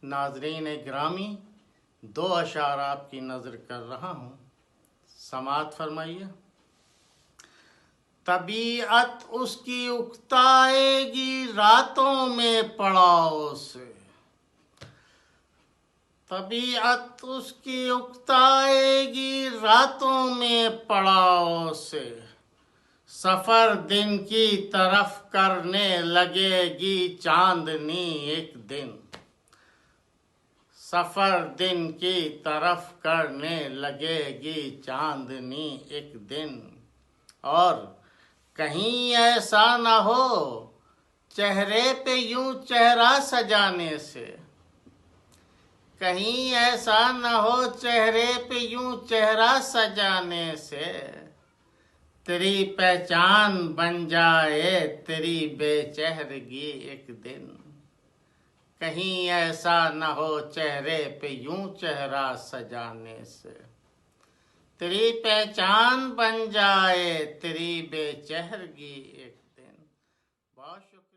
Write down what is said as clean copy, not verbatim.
नाजरीन गिरामी, दो अशार आपकी नज़र कर रहा हूँ, समात फरमाइए। तबीयत उसकी उकताएगी रातों में पड़ाव से, तबीयत उसकी उकताएगी रातों में पड़ाव से, सफर दिन की तरफ करने लगेगी चांदनी एक दिन, सफर दिन की तरफ करने लगेगी चांदनी एक दिन। और कहीं ऐसा न हो चेहरे पे यूं चेहरा सजाने से, कहीं ऐसा न हो चेहरे पे यूं चेहरा सजाने से, तेरी पहचान बन जाए तेरी बेचेहरगी एक दिन। कहीं ऐसा न हो चेहरे पे यूं चेहरा सजाने से, तेरी पहचान बन जाए तेरी बेचेहरगी एक दिन। बहुत शुक्रिया।